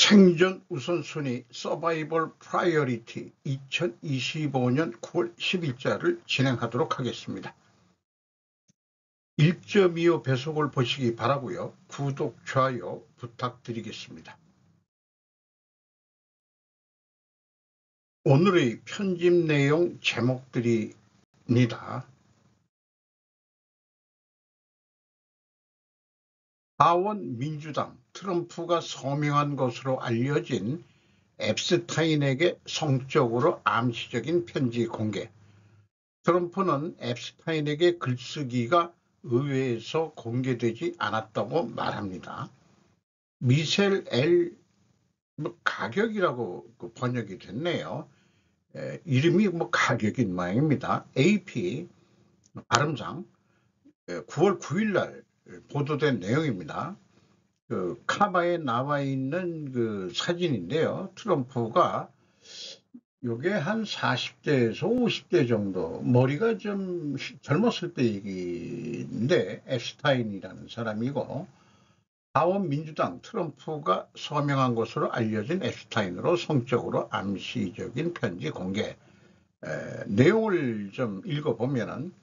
생존 우선순위 서바이벌 프라이어리티 2025년 9월 10일자를 진행하도록 하겠습니다. 1.25 배속을 보시기 바라고요. 구독, 좋아요 부탁드리겠습니다. 오늘의 편집 내용 제목들입니다. 하원 민주당 트럼프가 서명한 것으로 알려진 앱스타인에게 성적으로 암시적인 편지 공개. 트럼프는 앱스타인에게 글쓰기가 의회에서 공개되지 않았다고 말합니다. 미셸 L 가격이라고 번역이 됐네요. 이름이 가격인 모양입니다. AP 발음상 9월 9일 날 보도된 내용입니다. 카바에 나와 있는 사진인데요. 트럼프가 요게 한 40대에서 50대 정도, 머리가 좀 젊었을 때 얘기인데, 앱스타인이라는 사람이고, 하원 민주당 트럼프가 서명한 것으로 알려진 앱스타인으로 성적으로 암시적인 편지 공개. 내용을 좀 읽어보면은,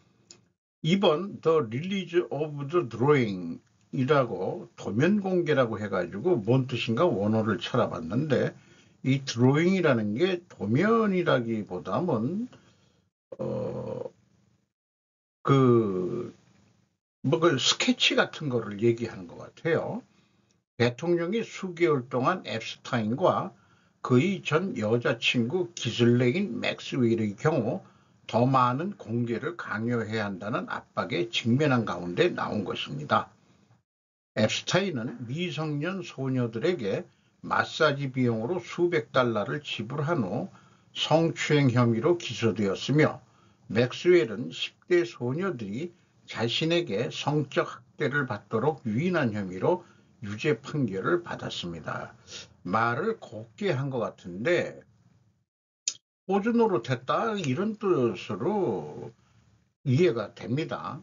이번 The Release of the Drawing 이라고 도면 공개라고 해가지고 뭔 뜻인가 원어를 찾아봤는데, 이 드로잉이라는 게 도면이라기보다는 스케치 같은 거를 얘기하는 것 같아요. 대통령이 수개월 동안 앱스타인과 그의 전 여자친구 기슬레인 맥스웰의 경우 더 많은 공개를 강요해야 한다는 압박에 직면한 가운데 나온 것입니다. 앱스타인은 미성년 소녀들에게 마사지 비용으로 수백 달러를 지불한 후 성추행 혐의로 기소되었으며, 맥스웰은 10대 소녀들이 자신에게 성적 학대를 받도록 유인한 혐의로 유죄 판결을 받았습니다. 말을 곱게 한 것 같은데 호주 노릇했다 이런 뜻으로 이해가 됩니다.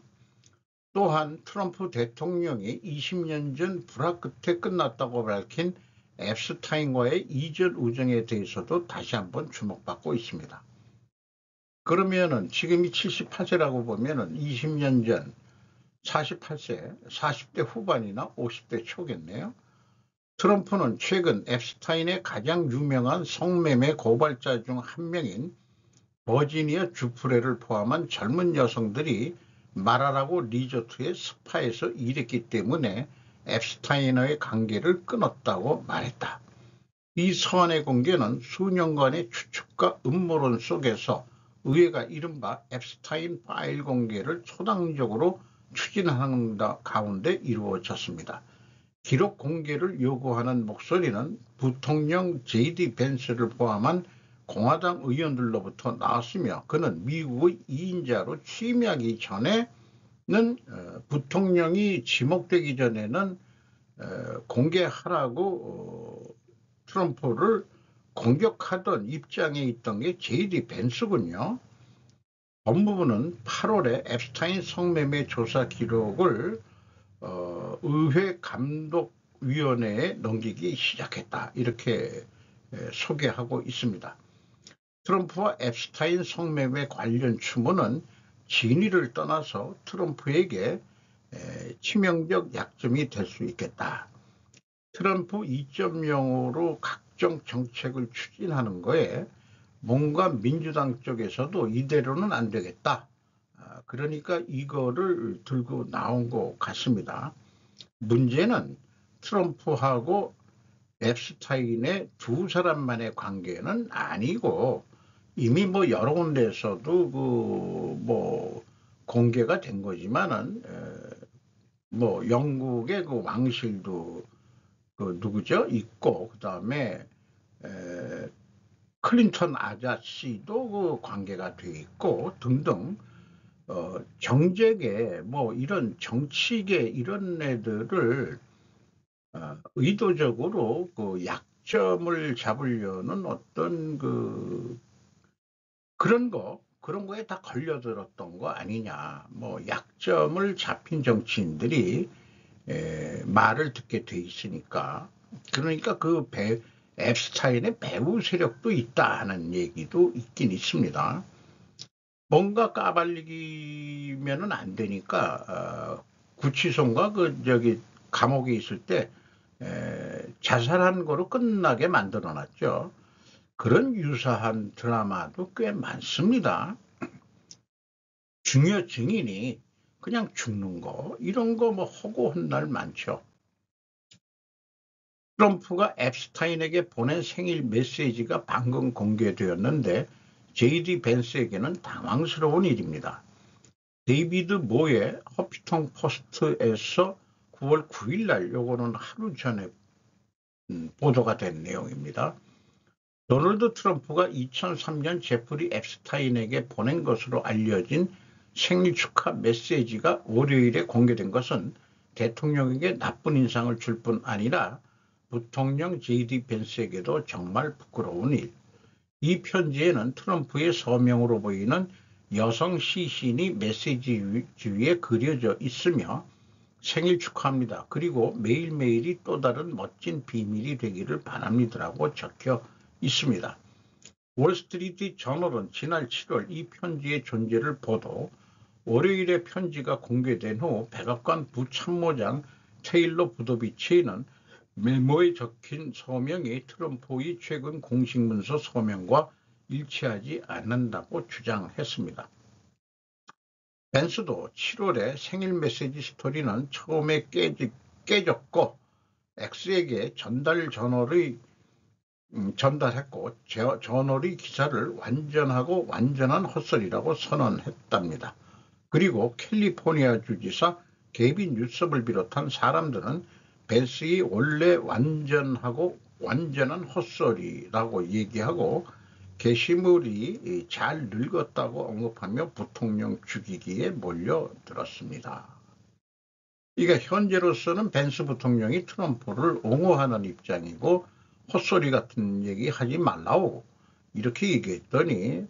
또한 트럼프 대통령이 20년 전 불화 끝에 끝났다고 밝힌 앱스타인과의 이전 우정에 대해서도 다시 한번 주목받고 있습니다. 그러면은 지금이 78세라고 보면은 20년 전 48세, 40대 후반이나 50대 초겠네요. 트럼프는 최근 앱스타인의 가장 유명한 성매매 고발자 중 한 명인 버지니아 주프레를 포함한 젊은 여성들이 마라라고 리조트의 스파에서 일했기 때문에 앱스타인과의 관계를 끊었다고 말했다. 이 서한의 공개는 수년간의 추측과 음모론 속에서 의회가 이른바 앱스타인 파일 공개를 초당적으로 추진하는 가운데 이루어졌습니다. 기록 공개를 요구하는 목소리는 부통령 J.D. 벤스를 포함한 공화당 의원들로부터 나왔으며, 그는 미국의 2인자로 취임하기 전에는 부통령이 지목되기 전에는 공개하라고 트럼프를 공격하던 입장에 있던 게 J.D. 벤스군요. 법무부는 8월에 앱스타인 성매매 조사 기록을 의회 감독위원회에 넘기기 시작했다, 이렇게 소개하고 있습니다. 트럼프와 앱스타인 성매매 관련 추모는 진위를 떠나서 트럼프에게 치명적 약점이 될 수 있겠다. 트럼프 2.0으로 각종 정책을 추진하는 거에 뭔가 민주당 쪽에서도 이대로는 안 되겠다. 그러니까 이거를 들고 나온 것 같습니다. 문제는 트럼프하고 앱스타인의 두 사람만의 관계는 아니고, 이미 여러 군데에서도 공개가 된 거지만은 영국의 왕실도 누구죠? 있고, 그 다음에 클린턴 아저씨도 관계가 돼 있고 등등, 정재계 이런 정치계 이런 애들을 의도적으로 약점을 잡으려는 어떤 그런 거에 다 걸려들었던 거 아니냐. 약점을 잡힌 정치인들이 말을 듣게 돼 있으니까 그러니까 앱스타인의 배후 세력도 있다 하는 얘기도 있긴 있습니다. 뭔가 까발리기면은 안 되니까 구치소인가 감옥에 있을 때 자살한 거로 끝나게 만들어놨죠. 그런 유사한 드라마도 꽤 많습니다. 중요 증인이 그냥 죽는 거, 이런 거 뭐 허구한 날 많죠. 트럼프가 앱스타인에게 보낸 생일 메시지가 방금 공개되었는데 JD 벤스에게는 당황스러운 일입니다. 데이비드 모의 허피턴 포스트에서 9월 9일 날, 요거는 하루 전에 보도가 된 내용입니다. 도널드 트럼프가 2003년 제프리 앱스타인에게 보낸 것으로 알려진 생일 축하 메시지가 월요일에 공개된 것은 대통령에게 나쁜 인상을 줄 뿐 아니라 부통령 JD 벤스에게도 정말 부끄러운 일. 이 편지에는 트럼프의 서명으로 보이는 여성 시신이 메시지 위에 그려져 있으며 생일 축하합니다. 그리고 매일매일이 또 다른 멋진 비밀이 되기를 바랍니다라고 적혀 있습니다. 월스트리트 저널은 지난 7월 이 편지의 존재를 보도 월요일에 편지가 공개된 후 백악관 부참모장 테일러 부도비치는 메모에 적힌 서명이 트럼프의 최근 공식 문서 서명과 일치하지 않는다고 주장했습니다. 벤스도 7월에 생일 메시지 스토리는 처음에 깨졌고 X에게 전달했고 저널의 기사를 완전한 헛소리라고 선언했답니다. 그리고 캘리포니아 주지사 게빈 뉴섬을 비롯한 사람들은 벤스의 원래 완전한 헛소리라고 얘기하고 게시물이 잘 늙었다고 언급하며 부통령 죽이기에 몰려들었습니다. 그러니까 현재로서는 벤스 부통령이 트럼프를 옹호하는 입장이고 헛소리 같은 얘기 하지 말라고 이렇게 얘기했더니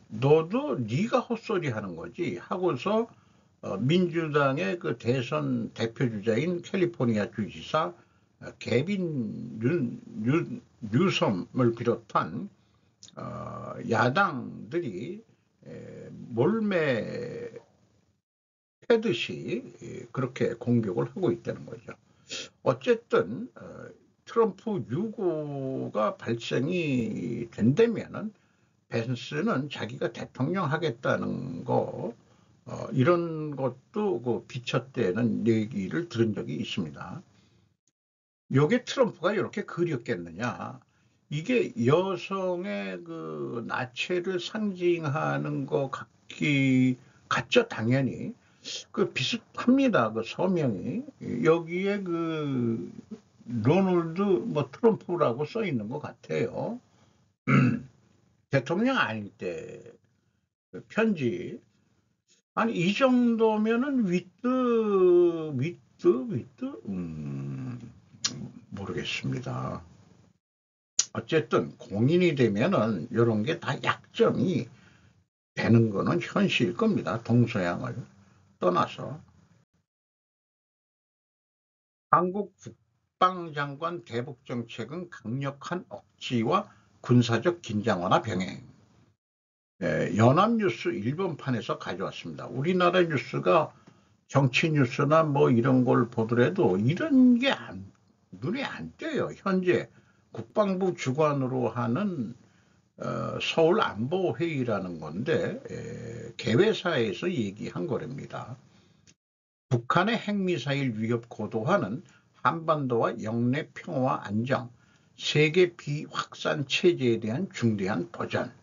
너도 네가 헛소리 하는 거지 하고서 민주당의 그 대선 대표주자인 캘리포니아 주지사 게빈 뉴섬을 비롯한 야당들이 몰매 패듯이 그렇게 공격을 하고 있다는 거죠. 어쨌든 트럼프 유고가 발생이 된다면은 벤스는 자기가 대통령 하겠다는 거 이런 것도 비쳤다는 얘기를 들은 적이 있습니다. 요게 트럼프가 이렇게 그렸겠느냐? 이게 여성의 그 나체를 상징하는 것 같죠, 당연히. 그 비슷합니다, 그 서명이. 여기에 그 로널드 트럼프라고 써 있는 것 같아요. 대통령 아닐 때 편지. 아니, 이 정도면은 모르겠습니다. 어쨌든 공인이 되면은 이런 게 다 약점이 되는 거는 현실일 겁니다. 동서양을 떠나서. 한국 국방장관 대북 정책은 강력한 억지와 군사적 긴장 완화 병행. 연합뉴스 일본판에서 가져왔습니다. 우리나라 뉴스가 정치 뉴스나 이런 걸 보더라도 이런 게 눈에 안 띄어요. 현재 국방부 주관으로 하는 서울 안보회의라는 건데 개회사에서 얘기한 거랍니다. 북한의 핵미사일 위협 고도화는 한반도와 영내 평화와 안정, 세계 비확산 체제에 대한 중대한 도전,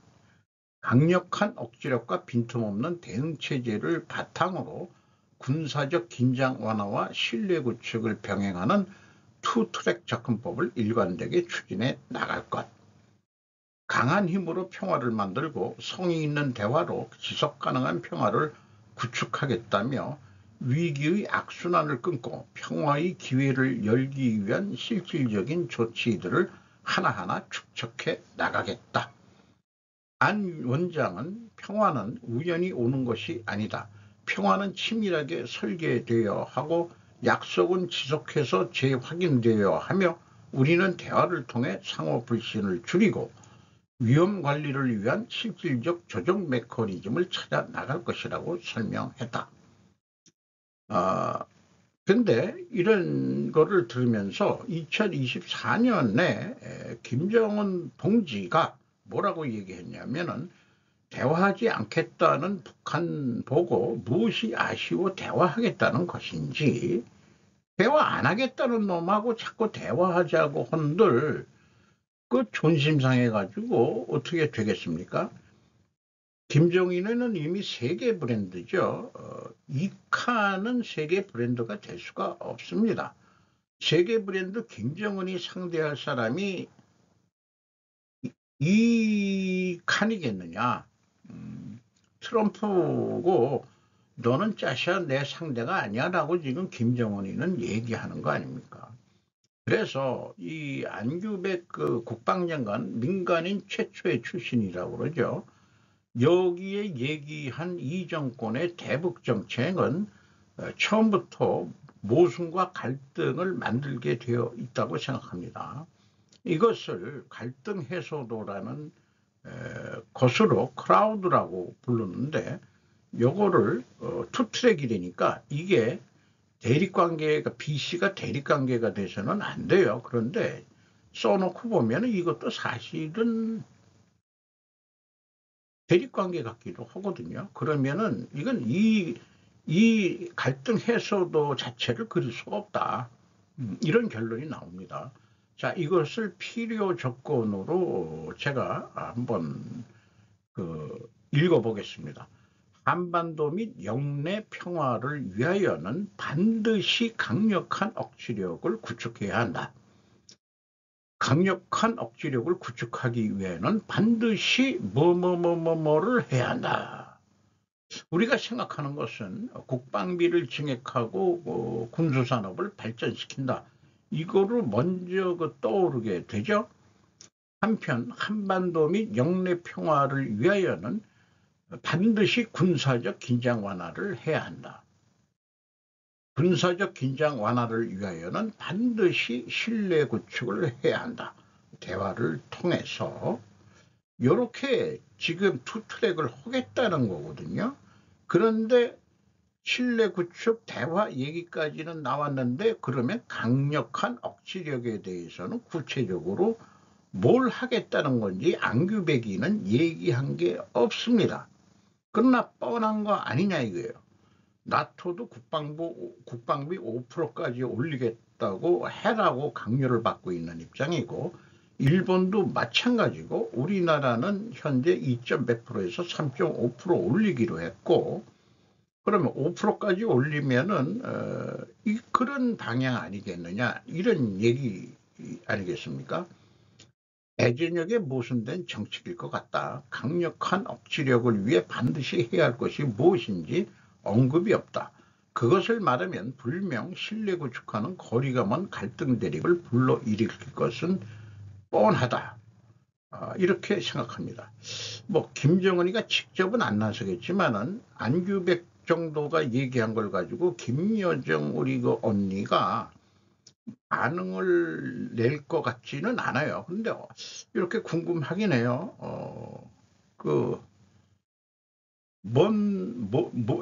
강력한 억지력과 빈틈없는 대응체제를 바탕으로 군사적 긴장 완화와 신뢰 구축을 병행하는 투트랙 접근법을 일관되게 추진해 나갈 것. 강한 힘으로 평화를 만들고 성의 있는 대화로 지속 가능한 평화를 구축하겠다며 위기의 악순환을 끊고 평화의 기회를 열기 위한 실질적인 조치들을 하나하나 축적해 나가겠다. 안 원장은 평화는 우연히 오는 것이 아니다. 평화는 치밀하게 설계되어야 하고 약속은 지속해서 재확인되어야 하며 우리는 대화를 통해 상호 불신을 줄이고 위험 관리를 위한 실질적 조정 메커니즘을 찾아 나갈 것이라고 설명했다. 근데 이런 거를 들으면서 2024년에 김정은 동지가 뭐라고 얘기했냐면은 대화하지 않겠다는 북한 보고 무엇이 아쉬워 대화하겠다는 것인지, 대화 안 하겠다는 놈하고 자꾸 대화하자고 헌들 그 존심 상해가지고 어떻게 되겠습니까? 김정인은 이미 세계 브랜드죠. 이카는 세계 브랜드가 될 수가 없습니다. 세계 브랜드 김정은이 상대할 사람이 이 칸이겠느냐. 트럼프고 너는 짜샤 내 상대가 아니야 라고 지금 김정은이는 얘기하는 거 아닙니까? 그래서 이 안규백 그 국방장관 민간인 최초의 출신이라고 그러죠. 여기에 얘기한 이 정권의 대북 정책은 처음부터 모순과 갈등을 만들게 되어 있다고 생각합니다. 이것을 갈등 해소도라는 것으로 크라우드라고 부르는데, 요거를 투트랙이되니까 이게 대립관계가 B씨가 대립관계가 돼서는 안 돼요. 그런데 써놓고 보면 이것도 사실은 대립관계 같기도 하거든요. 그러면은 이건 이 갈등 해소도 자체를 그릴 수가 없다. 이런 결론이 나옵니다. 자, 이것을 필요 조건으로 제가 한번 읽어보겠습니다. 한반도 및 영내 평화를 위하여는 반드시 강력한 억지력을 구축해야 한다. 강력한 억지력을 구축하기 위해는 반드시 뭐를 해야 한다. 우리가 생각하는 것은 국방비를 증액하고 군수산업을 발전시킨다. 이거를 먼저 떠오르게 되죠. 한편 한반도 및 영내 평화를 위하여는 반드시 군사적 긴장 완화를 해야 한다. 군사적 긴장 완화를 위하여는 반드시 신뢰 구축을 해야 한다. 대화를 통해서 이렇게 지금 투트랙을 하겠다는 거거든요. 그런데 신뢰 구축 대화 얘기까지는 나왔는데, 그러면 강력한 억지력에 대해서는 구체적으로 뭘 하겠다는 건지 안규백이는 얘기한 게 없습니다. 그러나 뻔한 거 아니냐 이거예요. 나토도 국방비 5%까지 올리겠다고 해라고 강요를 받고 있는 입장이고, 일본도 마찬가지고, 우리나라는 현재 2.몇 %에서 3.5% 올리기로 했고, 그러면 5%까지 올리면은 그런 방향 아니겠느냐, 이런 얘기 아니겠습니까? 애저녁에 모순된 정책일 것 같다. 강력한 억지력을 위해 반드시 해야 할 것이 무엇인지 언급이 없다. 그것을 말하면 불명 신뢰 구축하는 거리가 먼 갈등 대립을 불러일으킬 것은 뻔하다. 이렇게 생각합니다. 뭐 김정은이가 직접은 안 나서겠지만은 안규백 정도가 얘기한 걸 가지고 김여정 우리 그 언니가 반응을 낼 것 같지는 않아요. 근데 이렇게 궁금하긴 해요.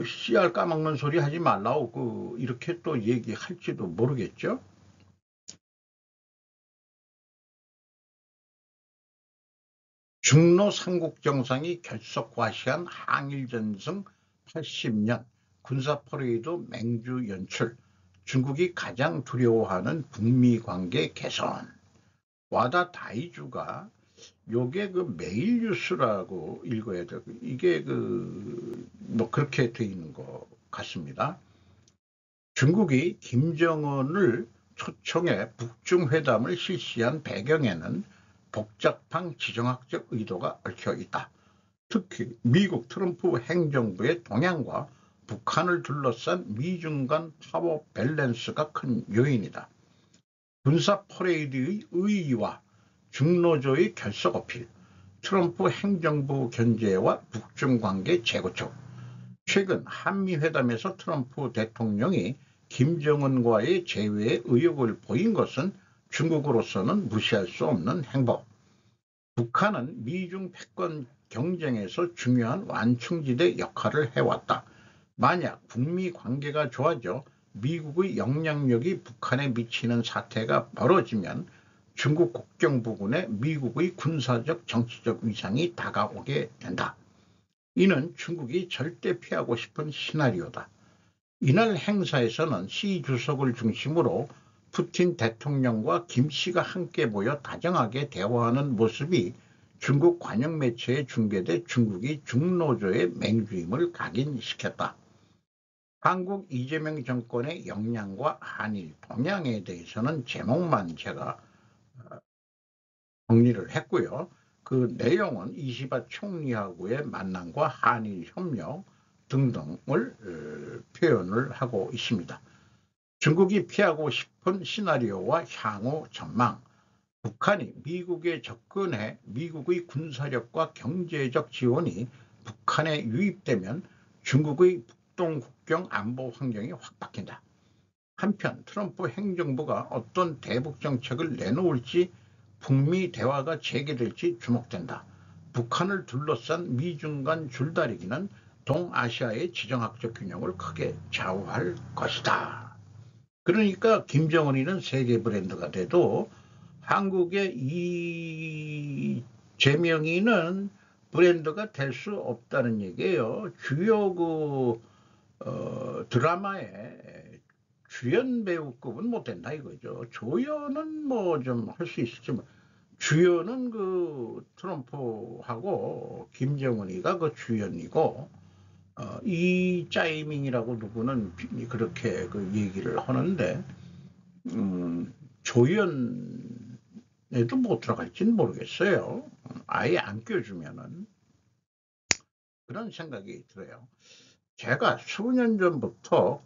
씨알 까먹는 소리 하지 말라고 이렇게 또 얘기할지도 모르겠죠. 중로 삼국 정상이 결석과시한 항일전승 80년 군사 퍼레이드 맹주 연출, 중국이 가장 두려워하는 북미 관계 개선. 와다 다이주가 요게 메일 뉴스라고 읽어야 되고, 이게 뭐 그렇게 돼 있는 것 같습니다. 중국이 김정은을 초청해 북중 회담을 실시한 배경에는 복잡한 지정학적 의도가 얽혀 있다. 특히 미국 트럼프 행정부의 동향과 북한을 둘러싼 미중 간 파워 밸런스가 큰 요인이다. 군사 퍼레이드의 의의와 중노조의 결석 어필, 트럼프 행정부 견제와 북중 관계 재구축. 최근 한미회담에서 트럼프 대통령이 김정은과의 재회에 의욕을 보인 것은 중국으로서는 무시할 수 없는 행보. 북한은 미중 패권 경쟁에서 중요한 완충지대 역할을 해왔다. 만약 북미 관계가 좋아져 미국의 영향력이 북한에 미치는 사태가 벌어지면 중국 국경 부근에 미국의 군사적 정치적 위상이 다가오게 된다. 이는 중국이 절대 피하고 싶은 시나리오다. 이날 행사에서는 시 주석을 중심으로 푸틴 대통령과 김 씨가 함께 모여 다정하게 대화하는 모습이 중국 관영 매체에 중계돼 중국이 중노조의 맹주임을 각인시켰다. 한국 이재명 정권의 역량과 한일 동향에 대해서는 제목만 제가 정리를 했고요. 그 내용은 이시바 총리하고의 만남과 한일 협력 등등을 표현을 하고 있습니다. 중국이 피하고 싶은 시나리오와 향후 전망. 북한이 미국에 접근해 미국의 군사력과 경제적 지원이 북한에 유입되면 중국의 북동 국경 안보 환경이 확 바뀐다. 한편 트럼프 행정부가 어떤 대북 정책을 내놓을지 북미 대화가 재개될지 주목된다. 북한을 둘러싼 미중 간 줄다리기는 동아시아의 지정학적 균형을 크게 좌우할 것이다. 그러니까 김정은이는 세계 브랜드가 돼도 한국의 이 제명이는 브랜드가 될 수 없다는 얘기예요. 주요 드라마에 주연 배우급은 못 된다 이거죠. 조연은 뭐 좀 할 수 있을지, 주연은 그 트럼프하고 김정은이가 그 주연이고, 이 짜이밍이라고 누구는 그렇게 그 얘기를 하는데, 조연에도 못 들어갈지는 모르겠어요. 아예 안 껴주면은. 그런 생각이 들어요. 제가 수년 전부터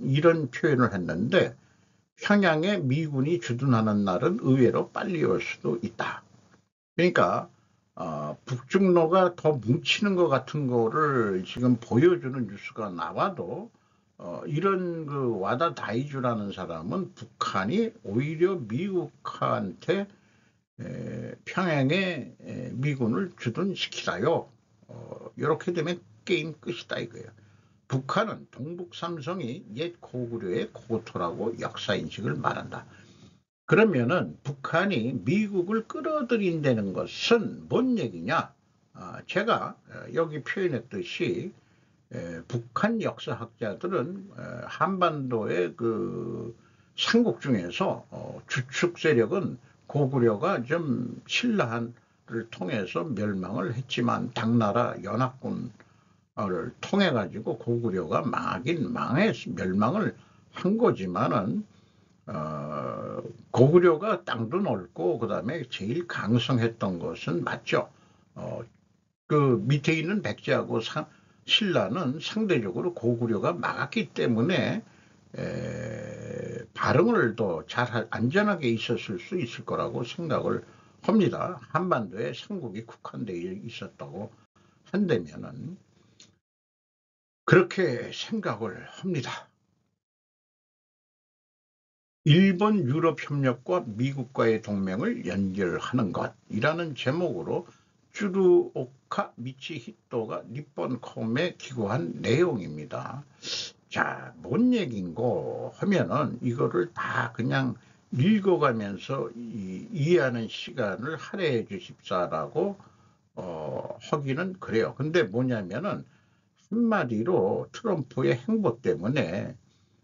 이런 표현을 했는데, 평양에 미군이 주둔하는 날은 의외로 빨리 올 수도 있다. 그러니까 북중로가 더 뭉치는 것 같은 거를 지금 보여주는 뉴스가 나와도 이런 그 와다 다이주라는 사람은 북한이 오히려 미국한테 평양에 미군을 주둔시키라요. 이렇게 되면 게임 끝이다 이거예요. 북한은 동북 삼성이 옛 고구려의 고토라고 역사인식을 말한다. 그러면은 북한이 미국을 끌어들인다는 것은 뭔 얘기냐? 제가 여기 표현했듯이 북한 역사학자들은 한반도의 그 삼국 중에서 주축 세력은 고구려가 좀 신라를 통해서 멸망을 했지만 당나라 연합군을 통해 가지고 고구려가 망하긴 멸망을 한 거지만은 고구려가 땅도 넓고 그다음에 제일 강성했던 것은 맞죠. 그 밑에 있는 백제하고 신라는 상대적으로 고구려가 막았기 때문에 발응을 더 잘 안전하게 있었을 수 있을 거라고 생각을 합니다. 한반도에 삼국이 국한되어 있었다고 한다면은 그렇게 생각을 합니다. 일본 유럽 협력과 미국과의 동맹을 연결하는 것이라는 제목으로 쭈루오카 미치히토가 니폰콤에 기고한 내용입니다. 자, 뭔 얘기인고 하면은 이거를 다 그냥 읽어가면서 이해하는 시간을 할애해 주십사라고 하기는 그래요. 근데 뭐냐면은 한마디로 트럼프의 행보 때문에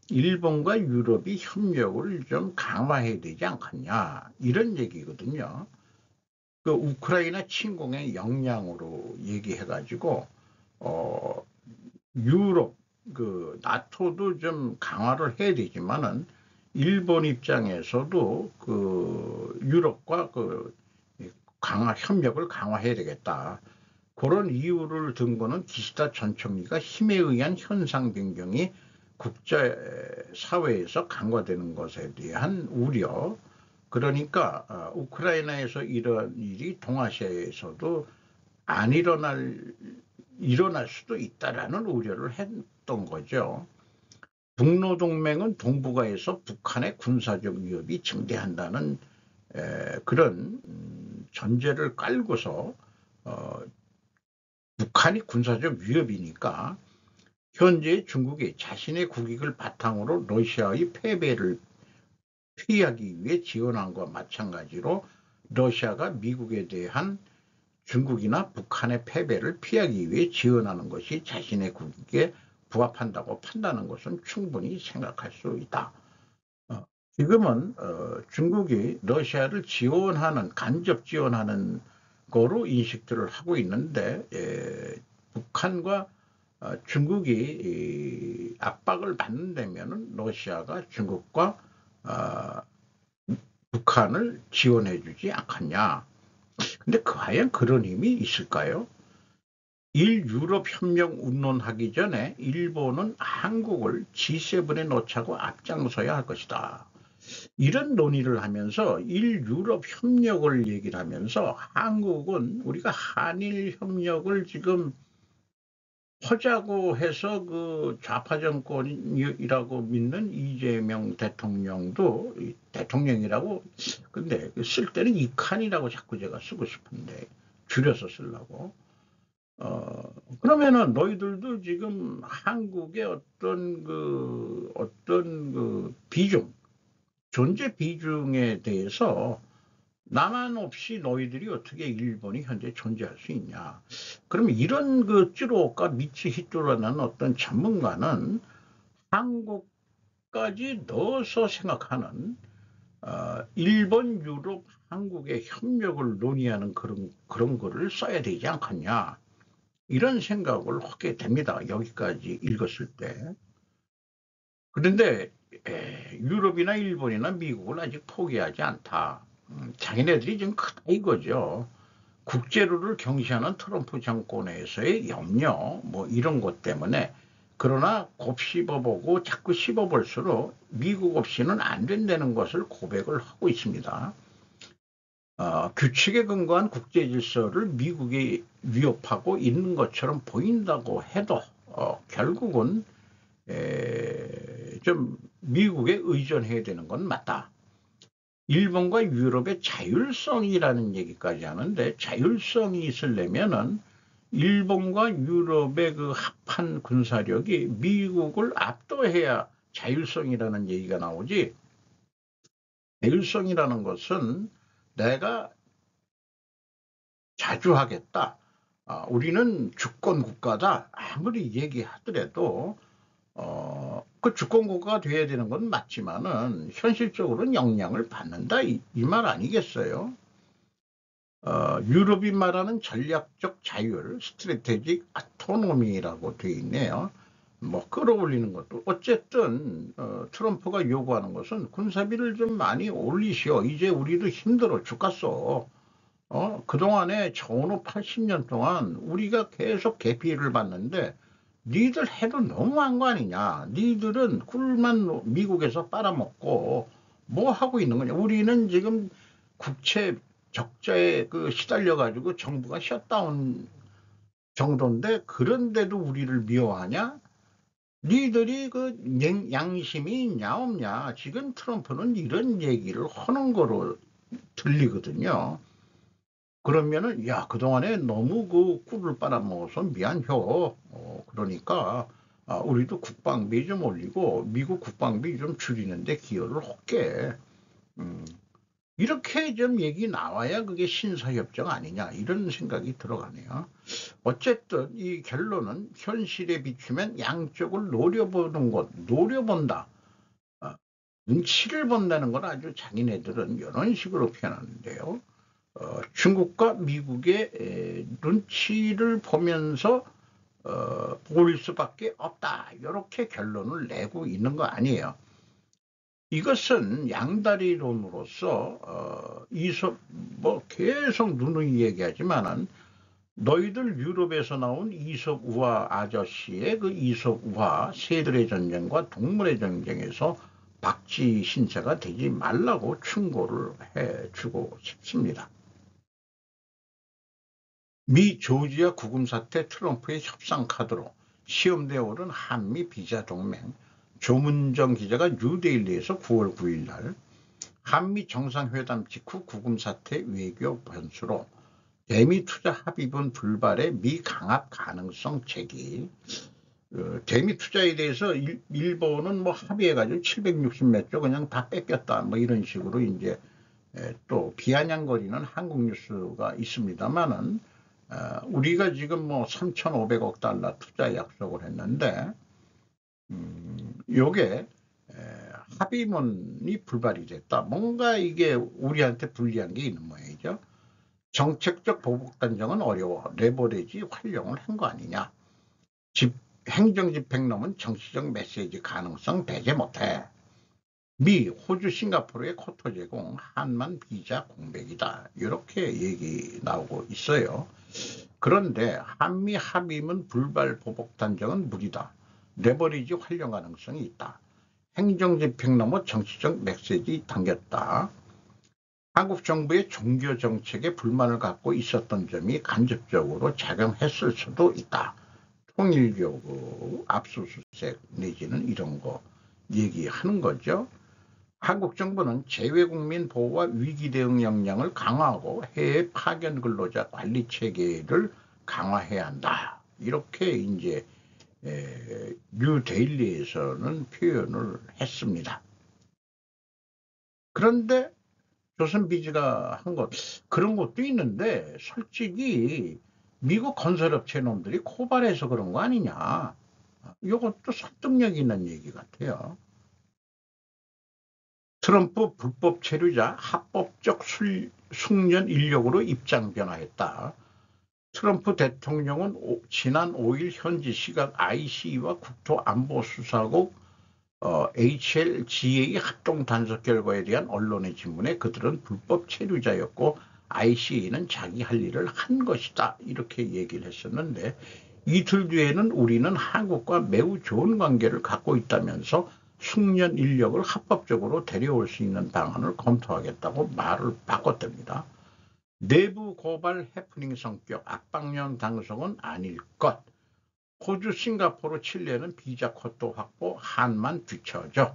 일본과 유럽이 협력을 좀 강화해야 되지 않겠냐 이런 얘기거든요. 그 우크라이나 침공의 영향으로 얘기해가지고 유럽 그 나토도 좀 강화를 해야 되지만은 일본 입장에서도 그 유럽과 그 협력을 강화해야 되겠다. 그런 이유를 든 거는 기시다 전 총리가 힘에 의한 현상 변경이 국제사회에서 강화되는 것에 대한 우려. 그러니까 우크라이나에서 이런 일이 동아시아에서도 안 일어날 수도 있다라는 우려를 했던 거죠. 북로동맹은 동북아에서 북한의 군사적 위협이 증대한다는 그런 전제를 깔고서 북한이 군사적 위협이니까 현재 중국이 자신의 국익을 바탕으로 러시아의 패배를 피하기 위해 지원한 것과 마찬가지로 러시아가 미국에 대한 중국이나 북한의 패배를 피하기 위해 지원하는 것이 자신의 국익에 부합한다고 판단하는 것은 충분히 생각할 수 있다. 지금은 중국이 러시아를 지원하는, 간접 지원하는 거로 인식들을 하고 있는데 북한과 중국이 압박을 받는다면 러시아가 중국과 북한을 지원해 주지 않겠냐. 근데 과연 그런 힘이 있을까요? 일유럽협력 운운하기 전에 일본은 한국을 G7에 넣자고 앞장서야 할 것이다. 이런 논의를 하면서 일유럽협력을 얘기를 하면서 한국은 우리가 한일협력을 지금 하자고 해서 그 좌파 정권이라고 믿는 이재명 대통령도 대통령이라고, 근데 쓸 때는 이칸이라고 자꾸 제가 쓰고 싶은데 줄여서 쓰려고. 그러면은 너희들도 지금 한국의 어떤 그 비중, 존재 비중에 대해서 나만 없이 너희들이 어떻게 일본이 현재 존재할 수 있냐. 그러면 이런 그 찌로가 미치 히토라는 어떤 전문가는 한국까지 넣어서 생각하는 일본, 유럽, 한국의 협력을 논의하는 그런 거를 써야 되지 않겠냐. 이런 생각을 하게 됩니다. 여기까지 읽었을 때. 그런데 유럽이나 일본이나 미국을 아직 포기하지 않다. 자기네들이 좀 크다 이거죠. 국제로를 경시하는 트럼프 정권에서의 염려 뭐 이런 것 때문에, 그러나 곱씹어보고 자꾸 씹어볼수록 미국 없이는 안 된다는 것을 고백을 하고 있습니다. 규칙에 근거한 국제 질서를 미국이 위협하고 있는 것처럼 보인다고 해도 결국은 좀 미국에 의존해야 되는 건 맞다. 일본과 유럽의 자율성이라는 얘기까지 하는데, 자율성이 있으려면은 일본과 유럽의 그 합한 군사력이 미국을 압도해야 자율성이라는 얘기가 나오지. 자율성이라는 것은 내가 자주 하겠다. 우리는 주권 국가다. 아무리 얘기하더라도 그 주권 국가가 돼야 되는 건 맞지만은 현실적으로는 영향을 받는다 이 말 아니겠어요? 유럽이 말하는 전략적 자율, 스트래테직 아토노미라고 되어 있네요. 뭐 끌어올리는 것도 어쨌든 트럼프가 요구하는 것은 군사비를 좀 많이 올리시오. 이제 우리도 힘들어 죽겠어. 그동안에 전후 80년 동안 우리가 계속 개피를 받는데 니들 해도 너무한 거 아니냐. 니들은 꿀만 미국에서 빨아먹고 뭐 하고 있는 거냐. 우리는 지금 국채 적자에 시달려가지고 정부가 셧다운 정도인데 그런데도 우리를 미워하냐? 니들이 양심이 있냐 없냐. 지금 트럼프는 이런 얘기를 하는 거로 들리거든요. 그러면은 야 그동안에 너무 그 꿀을 빨아먹어서 미안혀. 그러니까 우리도 국방비 좀 올리고 미국 국방비 좀 줄이는데 기여를 할게. 이렇게 좀 얘기 나와야 그게 신사협정 아니냐 이런 생각이 들어가네요. 어쨌든 이 결론은 현실에 비추면 양쪽을 노려보는 것, 노려본다. 눈치를 본다는 건 아주 자기네들은 이런 식으로 표현하는데요. 중국과 미국의 눈치를 보면서 보일 수밖에 없다. 이렇게 결론을 내고 있는 거 아니에요. 이것은 양다리론으로서 뭐 계속 누누이 얘기하지만은 너희들 유럽에서 나온 이솝 우화 아저씨의 그 이솝 우화 새들의 전쟁과 동물의 전쟁에서 박쥐 신세가 되지 말라고 충고를 해주고 싶습니다. 미 조지아 구금 사태 트럼프의 협상 카드로 시험되어 오른 한미 비자 동맹, 조문정 기자가 뉴데일리에서 9월 9일 날 한미 정상회담 직후 구금 사태 외교 변수로 대미 투자 합의문 불발의 미 강압 가능성 제기. 대미 투자에 대해서 일본은 뭐 합의해가지고 760 몇 조 그냥 다 뺏겼다 뭐 이런 식으로 이제 또 비아냥거리는 한국 뉴스가 있습니다만은 우리가 지금 뭐 3,500억 달러 투자 약속을 했는데 요게 합의문이 불발이 됐다. 뭔가 이게 우리한테 불리한 게 있는 모양이죠. 정책적 보복 단정은 어려워. 레버리지 활용을 한 거 아니냐. 행정집행론은 정치적 메시지 가능성 배제 못해. 미, 호주, 싱가포르의 코토 제공, 한만 비자 공백이다. 이렇게 얘기 나오고 있어요. 그런데 한미 합의문 불발 보복 단정은 무리다. 레버리지 활용 가능성이 있다. 행정집행 넘어 정치적 메시지 당겼다. 한국 정부의 종교 정책에 불만을 갖고 있었던 점이 간접적으로 작용했을 수도 있다. 통일교 압수수색 내지는 이런 거 얘기하는 거죠. 한국 정부는 재외국민 보호와 위기 대응 역량을 강화하고 해외 파견 근로자 관리 체계를 강화해야 한다. 이렇게 이제 뉴데일리에서는 표현을 했습니다. 그런데 조선비즈가 한 것, 그런 것도 있는데 솔직히 미국 건설업체 놈들이 고발해서 그런 거 아니냐. 이것도 설득력 있는 얘기 같아요. 트럼프 불법 체류자 합법적 숙련 인력으로 입장 변화했다. 트럼프 대통령은 지난 5일 현지 시각 ICE와 국토안보수사국 HLGA 합동 단속 결과에 대한 언론의 질문에 그들은 불법 체류자였고 ICA는 자기 할 일을 한 것이다. 이렇게 얘기를 했었는데 이틀 뒤에는 우리는 한국과 매우 좋은 관계를 갖고 있다면서 숙련 인력을 합법적으로 데려올 수 있는 방안을 검토하겠다고 말을 바꿨답니다. 내부 고발 해프닝 성격 압박용 당성은 아닐 것. 호주, 싱가포르, 칠레는 비자 코토 확보, 한만 뒤처져.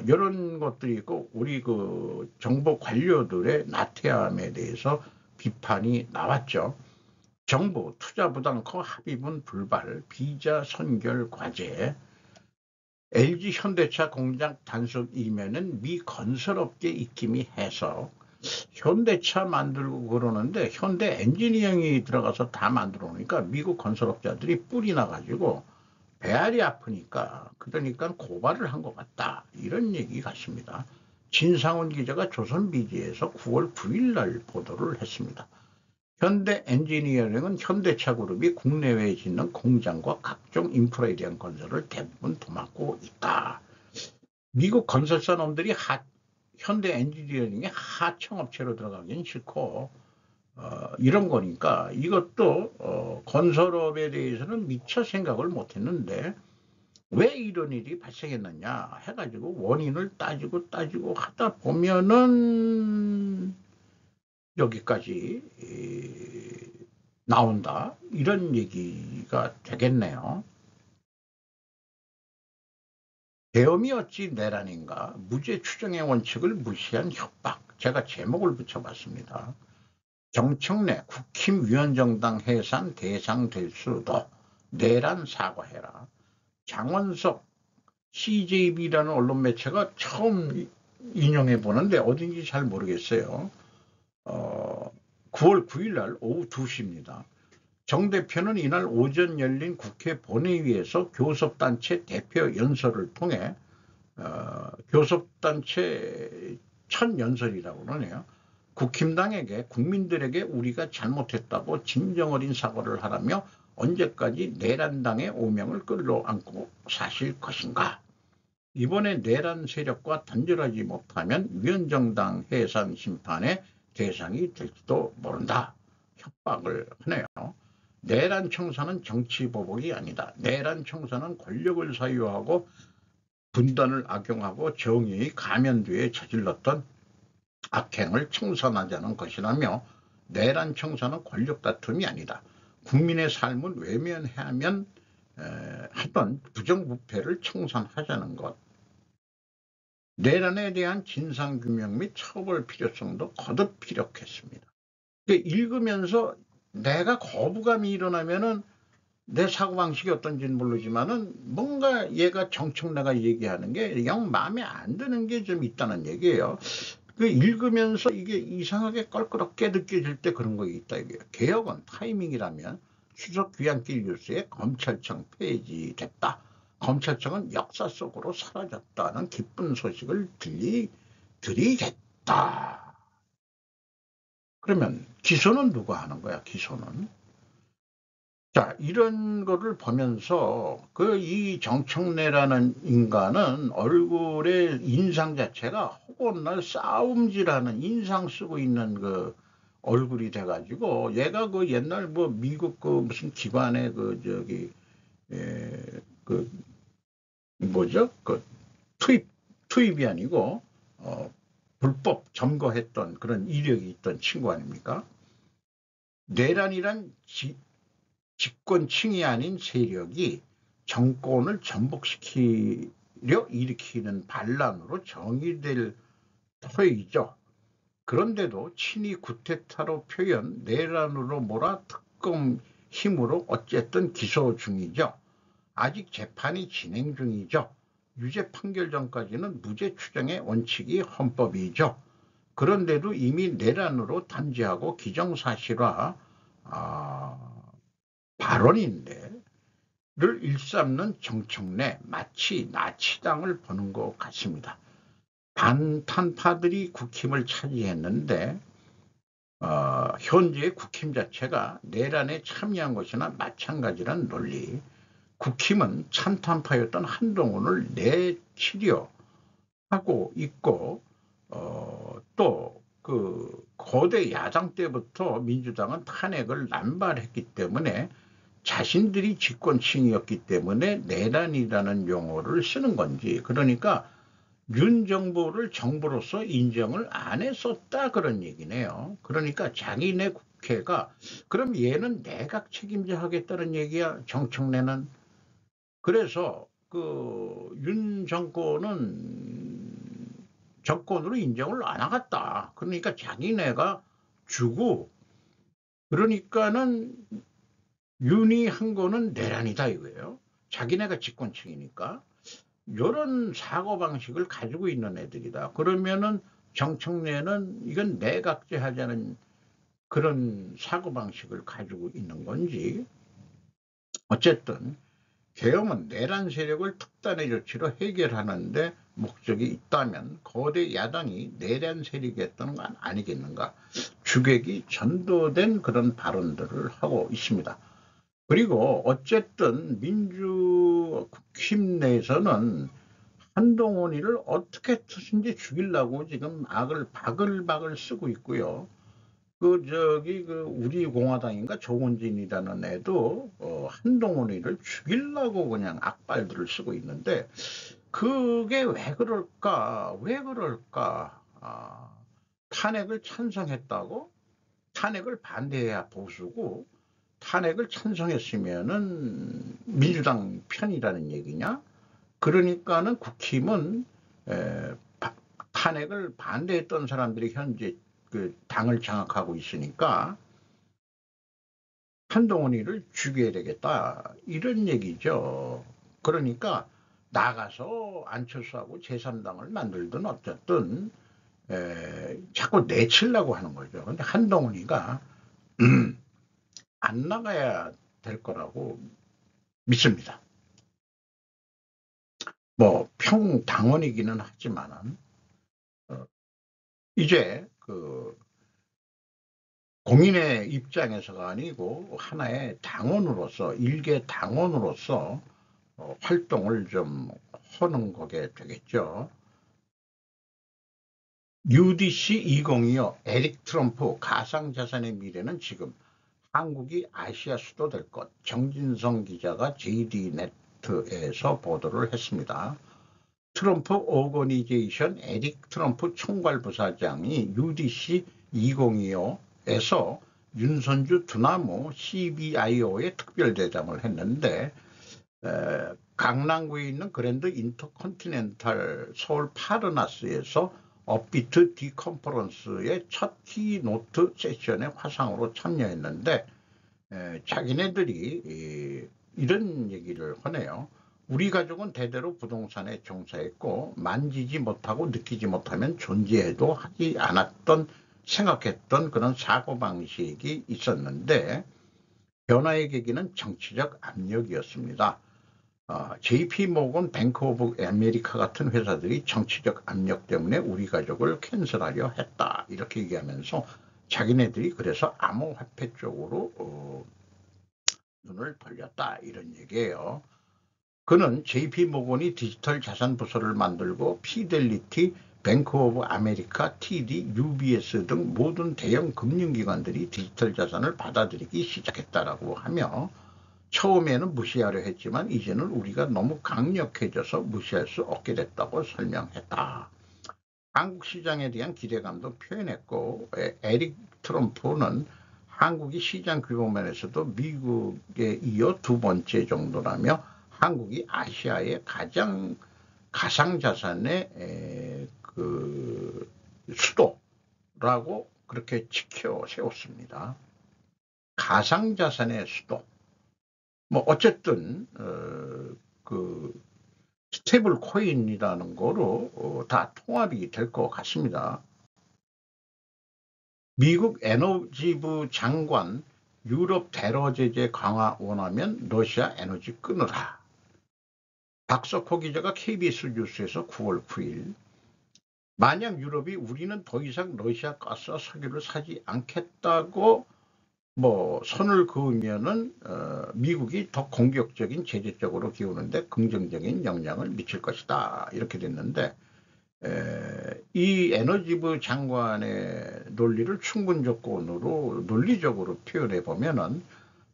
이런 것들이 있고 우리 그 정보 관료들의 나태함에 대해서 비판이 나왔죠. 정부 투자 부담커 합의문 불발, 비자 선결 과제, LG 현대차 공장 단속 이면은 미 건설업계 입김이 해서 현대차 만들고 그러는데 현대 엔지니어링이 들어가서 다 만들어 놓으니까 미국 건설업자들이 뿔이 나가지고 배알이 아프니까 그러니까 고발을 한 것 같다. 이런 얘기 같습니다. 진상훈 기자가 조선비지에서 9월 9일 날 보도를 했습니다. 현대 엔지니어링은 현대차 그룹이 국내외에 짓는 공장과 각종 인프라에 대한 건설을 대부분 도맡고 있다. 미국 건설사 놈들이 현대 엔지니어링의 하청업체로 들어가기는 싫고 이런 거니까 이것도 건설업에 대해서는 미처 생각을 못했는데 왜 이런 일이 발생했느냐 해가지고 원인을 따지고 하다 보면은 여기까지 나온다 이런 얘기가 되겠네요. 계엄이 어찌 내란인가 무죄 추정의 원칙을 무시한 협박. 제가 제목을 붙여봤습니다. 정청래 국힘 위원정당 해산 대상 될 수도 내란 사과해라. 장원석 CJB라는 언론 매체가 처음 인용해 보는데 어딘지 잘 모르겠어요. 9월 9일 날 오후 2시입니다. 정 대표는 이날 오전 열린 국회 본회의에서 교섭단체 대표 연설을 통해 교섭단체 첫 연설이라고 그러네요. 국힘당에게 국민들에게 우리가 잘못했다고 진정어린 사과를 하라며 언제까지 내란당의 오명을 끌어안고 사실 것인가. 이번에 내란 세력과 단절하지 못하면 위원정당 해산 심판의 대상이 될지도 모른다. 협박을 하네요. 내란 청사는 정치 보복이 아니다. 내란 청사는 권력을 사유하고 분단을 악용하고 정의의 가면뒤에 저질렀던 악행을 청산하자는 것이라며 내란 청사는 권력 다툼이 아니다. 국민의 삶을 외면하면 하던 부정부패를 청산하자는 것, 내란에 대한 진상규명 및 처벌 필요성도 거듭 피력했습니다. 읽으면서 내가 거부감이 일어나면은 내 사고방식이 어떤지는 모르지만은 뭔가 얘가 정청래가 얘기하는 게 영 마음에 안 드는 게 좀 있다는 얘기예요. 읽으면서 이게 이상하게 껄끄럽게 느껴질 때 그런 거 있다 이게요. 개혁은 타이밍이라면 추석 귀향길 뉴스에 검찰청 폐지됐다. 검찰청은 역사 속으로 사라졌다는 기쁜 소식을 드리겠다. 그러면 기소는 누가 하는 거야? 기소는. 자, 이런 거를 보면서 이 정청래라는 인간은 얼굴의 인상 자체가 호곤날 싸움질하는 인상 쓰고 있는 그 얼굴이 돼가지고 얘가 옛날 미국 무슨 기관의 그 뭐죠? 투입이 아니고 불법 점거했던 그런 이력이 있던 친구 아닙니까? 내란이란 집권층이 아닌 세력이 정권을 전복시키려 일으키는 반란으로 정의될 터이죠. 그런데도 친위 구테타로 표현, 내란으로 몰아 특검 힘으로 어쨌든 기소 중이죠. 아직 재판이 진행 중이죠. 유죄 판결 전까지는 무죄 추정의 원칙이 헌법이죠. 그런데도 이미 내란으로 단죄하고 기정사실화 발언인데 를 일삼는 정청래, 마치 나치당을 보는 것 같습니다. 반탄파들이 국힘을 차지했는데 현재의 국힘 자체가 내란에 참여한 것이나 마찬가지란 논리. 국힘은 참탄파였던 한동훈을 내치려 하고 있고 또 거대 야당 때부터 민주당은 탄핵을 남발했기 때문에 자신들이 집권층이었기 때문에 내란이라는 용어를 쓰는 건지, 그러니까 윤 정부를 정부로서 인정을 안 했었다 그런 얘기네요. 그러니까 자기네 국회가 그럼 얘는 내각 책임자 하겠다는 얘기야, 정청래는. 그래서 윤 정권은 정권으로 인정을 안 하겠다. 그러니까 자기네가 주고, 그러니까는 윤이 한 거는 내란이다 이거예요. 자기네가 집권층이니까. 이런 사고방식을 가지고 있는 애들이다. 그러면은 정청래는 이건 내각제하자는 그런 사고방식을 가지고 있는 건지. 어쨌든 계엄은 내란 세력을 특단의 조치로 해결하는데 목적이 있다면 거대 야당이 내란 세력이었던 건 아니겠는가. 주객이 전도된 그런 발언들을 하고 있습니다. 그리고 어쨌든 국힘 내에서는 한동훈이를 어떻게 해서든지 죽이려고 지금 악을 바글바글 쓰고 있고요. 우리 공화당인가 조원진이라는 애도 한동훈이를 죽이려고 그냥 악발들을 쓰고 있는데 그게 왜 그럴까? 탄핵을 찬성했다고? 탄핵을 반대해야 보수고, 탄핵을 찬성했으면은 민주당 편이라는 얘기냐? 그러니까는 국힘은 탄핵을 반대했던 사람들이 현재 당을 장악하고 있으니까 한동훈이를 죽여야 되겠다 이런 얘기죠. 그러니까 나가서 안철수하고 제3당을 만들든 어쨌든 자꾸 내치려고 하는 거죠. 근데 한동훈이가 안 나가야 될 거라고 믿습니다. 평당원이기는 하지만은 이제 공인의 입장에서가 아니고 하나의 당원으로서, 일개 당원으로서 활동을 좀 하는 거게 되겠죠. UDC 2025 에릭 트럼프 가상자산의 미래는 지금 한국이 아시아 수도 될 것. 정진성 기자가 JD네트에서 보도를 했습니다. 트럼프 오거니제이션 에릭 트럼프 총괄부사장이 UDC 2025에서 윤선주 두나무 CBIO의 특별대담을 했는데 강남구에 있는 그랜드 인터컨티넨탈 서울 파르나스에서 업비트 디컨퍼런스의 첫 키노트 세션에 화상으로 참여했는데 자기네들이 이런 얘기를 하네요. 우리 가족은 대대로 부동산에 종사했고 만지지 못하고 느끼지 못하면 존재해도 하지 않았던 생각했던 그런 사고방식이 있었는데 변화의 계기는 정치적 압력이었습니다. JP 모건, 뱅크 오브 아메리카 같은 회사들이 정치적 압력 때문에 우리 가족을 캔슬하려 했다. 이렇게 얘기하면서 자기네들이 그래서 암호화폐 쪽으로 눈을 돌렸다. 이런 얘기예요. 그는 JP 모건이 디지털 자산 부서를 만들고 피델리티, 뱅크 오브 아메리카, TD, UBS 등 모든 대형 금융기관들이 디지털 자산을 받아들이기 시작했다라고 하며 처음에는 무시하려 했지만 이제는 우리가 너무 강력해져서 무시할 수 없게 됐다고 설명했다. 한국 시장에 대한 기대감도 표현했고 에릭 트럼프는 한국이 시장 규모면에서도 미국에 이어 두 번째 정도라며 한국이 아시아의 가장 가상자산의 그 수도라고 그렇게 지켜 세웠습니다. 가상자산의 수도. 뭐 어쨌든 그 스테이블 코인이라는 거로 다 통합이 될 것 같습니다. 미국 에너지부 장관 유럽 대러 제재 강화 원하면 러시아 에너지 끊으라. 박석호 기자가 KBS 뉴스에서 9월 9일 만약 유럽이 우리는 더 이상 러시아 가스와 석유를 사지 않겠다고 선을 그으면은 미국이 더 공격적인 제재 쪽으로 기우는데 긍정적인 영향을 미칠 것이다. 이렇게 됐는데 이 에너지부 장관의 논리를 충분 조건으로 논리적으로 표현해 보면은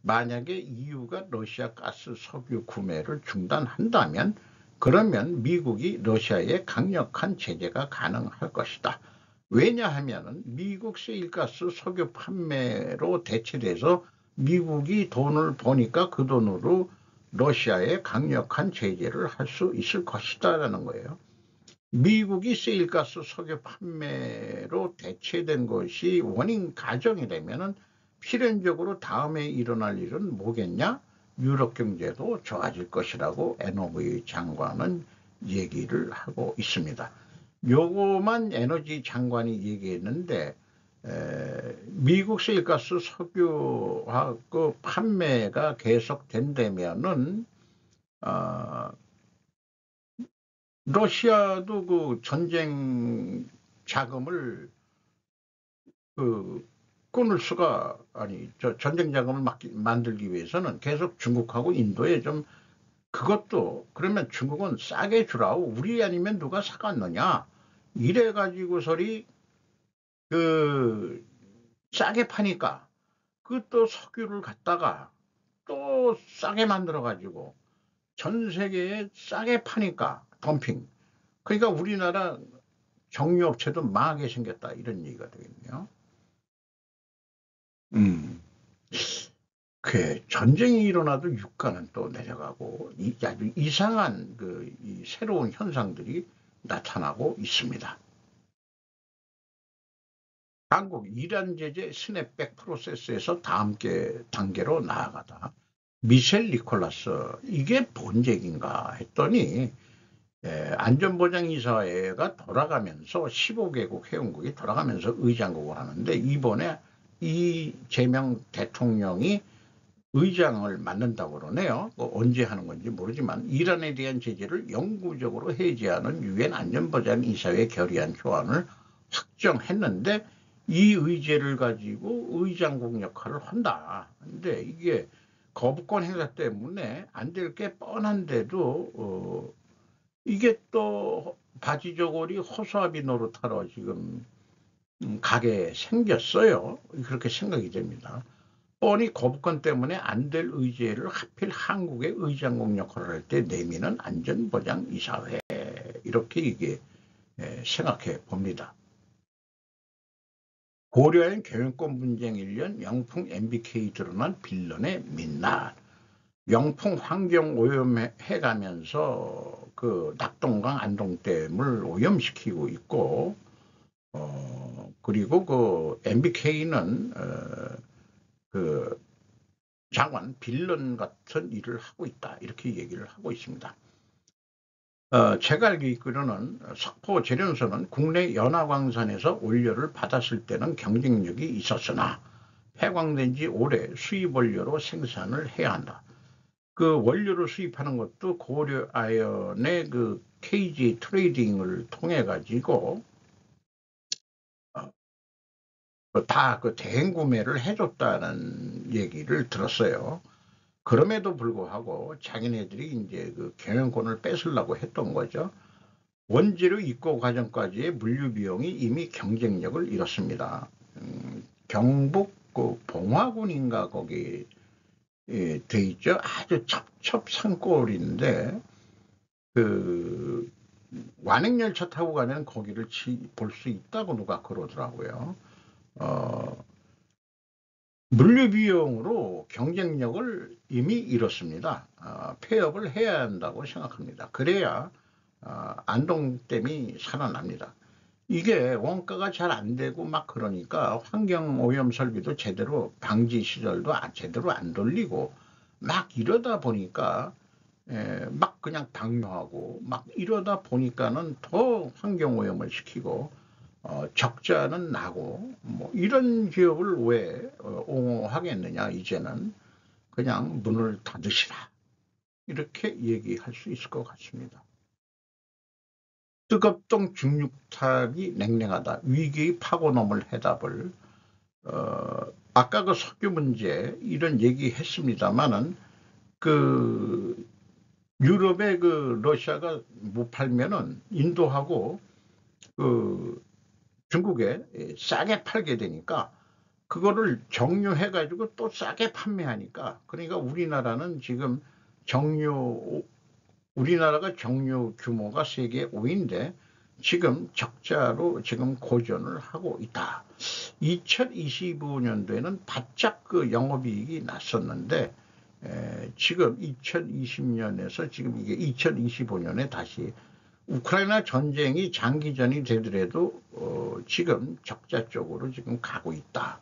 만약에 EU가 러시아 가스 석유 구매를 중단한다면 그러면 미국이 러시아에 강력한 제재가 가능할 것이다. 왜냐하면 미국 세일가스 석유 판매로 대체돼서 미국이 돈을 버니까 그 돈으로 러시아에 강력한 제재를 할 수 있을 것이다라는 거예요. 미국이 세일가스 석유 판매로 대체된 것이 원인 가정이 되면은 필연적으로 다음에 일어날 일은 뭐겠냐? 유럽 경제도 좋아질 것이라고 에너지 장관은 얘기를 하고 있습니다. 요거만 에너지 장관이 얘기했는데 미국 세일가스 석유하고 판매가 계속된다면은 러시아도 그 전쟁 자금을 끊을 수가 전쟁 자금을 만들기 위해서는 계속 중국하고 인도에 좀 그것도 그러면 중국은 싸게 주라고 우리 아니면 누가 사갔느냐 이래 가지고서리 싸게 파니까 그 또 석유를 갖다가 또 싸게 만들어 가지고 전 세계에 싸게 파니까 덤핑. 그러니까 우리나라 정유업체도 망하게 생겼다 이런 얘기가 되겠네요. 전쟁이 일어나도 유가는 또 내려가고 아주 이상한 이 새로운 현상들이 나타나고 있습니다. 한국 이란 제재 스냅백 프로세스에서 다음 단계로 나아가다. 미셸 니콜라스 이게 뭔 얘기인가 했더니 안전보장이사회가 돌아가면서 15개국 회원국이 돌아가면서 의장국을 하는데 이번에 이재명 대통령이 의장을 맡는다고 그러네요. 언제 하는 건지 모르지만 이란에 대한 제재를 영구적으로 해제하는 유엔 안전보장이사회 결의안 조안을 확정했는데 이 의제를 가지고 의장국 역할을 한다. 근데 이게 거부권 행사 때문에 안 될 게 뻔한데도 이게 또 바지저고리 허수아비 노릇하러 지금 가게 생겼어요. 그렇게 생각이 됩니다. 뻔히 거부권 때문에 안 될 의제를 하필 한국의 의장국 역할을 할 때 내미는 안전보장이사회 이렇게 이게 생각해 봅니다. 고려인 경영권 분쟁 1년 영풍 MBK 드러난 빌런의 민낯. 영풍 환경 오염해 가면서 그 낙동강 안동댐을 오염시키고 있고, 그리고 그 MBK는 그 장관 빌런 같은 일을 하고 있다, 이렇게 얘기를 하고 있습니다. 제가 알기로는 석포 재련소는 국내 연화광산에서 원료를 받았을 때는 경쟁력이 있었으나 폐광된 지 오래 수입 원료로 생산을 해야 한다. 그 원료를 수입하는 것도 고려 아연의 그 KG 트레이딩을 통해 가지고 다 그 대행 구매를 해줬다는 얘기를 들었어요. 그럼에도 불구하고 자기네들이 이제 그 경영권을 뺏으려고 했던 거죠. 원재료 입고 과정까지의 물류 비용이 이미 경쟁력을 잃었습니다. 경북 그 봉화군인가 거기 돼 있죠. 아주 첩첩산골인데 그 완행열차 타고 가면 거기를 볼 수 있다고 누가 그러더라고요. 물류 비용으로 경쟁력을 이미 잃었습니다. 폐업을 해야 한다고 생각합니다. 그래야 안동댐이 살아납니다. 이게 원가가 잘 안 되고 막 그러니까 환경오염 설비도 제대로 방지 시설도 제대로 안 돌리고 막 이러다 보니까 막 그냥 방류하고 막 이러다 보니까는 더 환경오염을 시키고 적자는 나고 뭐 이런 기업을 왜 옹호하겠느냐. 이제는 그냥 문을 닫으시라, 이렇게 얘기할 수 있을 것 같습니다. 뜨겁동 중육탑이 냉랭하다. 위기의 파고넘을 해답을 아까 그 석유 문제 이런 얘기 했습니다마는 그 유럽에 그 러시아가 못 팔면은 인도하고 그 중국에 싸게 팔게 되니까 그거를 정유해 가지고 또 싸게 판매하니까, 그러니까 우리나라는 지금 우리나라가 정유 규모가 세계 5위인데 지금 적자로 지금 고전을 하고 있다. 2025년도에는 바짝 그 영업이익이 났었는데 지금 2020년에서 지금 이게 2025년에 다시 우크라이나 전쟁이 장기전이 되더라도 지금 적자 쪽으로 지금 가고 있다.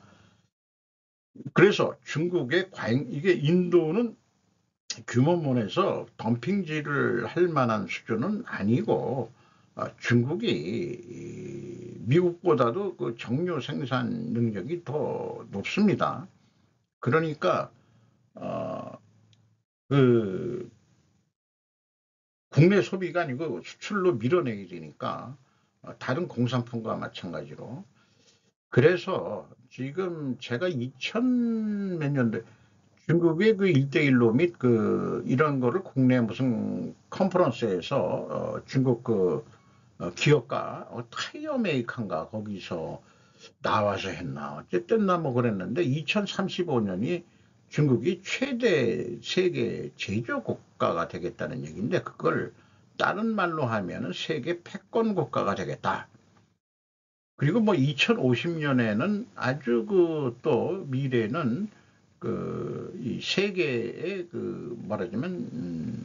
그래서 중국의 과잉, 이게 인도는 규모면에서 덤핑질을 할 만한 수준은 아니고 중국이 미국보다도 그 정유 생산 능력이 더 높습니다. 그러니까 그 국내 소비가 아니고 수출로 밀어내야 되니까 다른 공산품과 마찬가지로. 그래서 지금 제가 2000 몇 년도에 중국의 그 1대1로 및 그 이런 거를 국내 무슨 컨퍼런스에서 중국 그 기업가 타이어 메이커인가 거기서 나와서 했나 어쨌든 나 뭐 그랬는데 2035년이 중국이 최대 세계 제조 국가가 되겠다는 얘기인데 그걸 다른 말로 하면은 세계 패권 국가가 되겠다. 그리고 뭐 2050년에는 아주 그 또 미래는 이 세계의 그 말하자면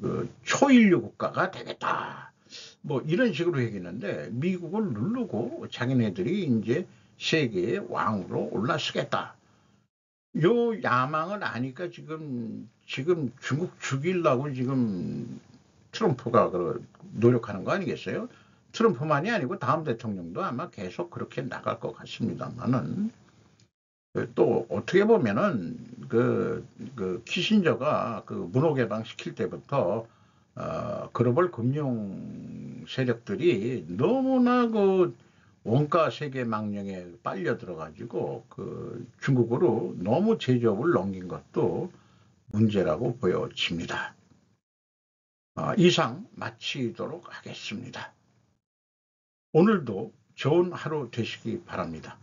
그 초인류 국가가 되겠다. 뭐 이런 식으로 얘기했는데 미국을 누르고 자기네들이 이제 세계의 왕으로 올라서겠다. 요 야망을 아니까 지금 중국 죽이려고 지금 트럼프가 노력하는 거 아니겠어요? 트럼프만이 아니고 다음 대통령도 아마 계속 그렇게 나갈 것 같습니다만은 또 어떻게 보면은 그 키신저가 그 문호 개방 시킬 때부터 글로벌 금융 세력들이 너무나 그 원가 세계 망령에 빨려 들어가지고 그 중국으로 너무 제조업을 넘긴 것도 문제라고 보여집니다. 이상 마치도록 하겠습니다. 오늘도 좋은 하루 되시기 바랍니다.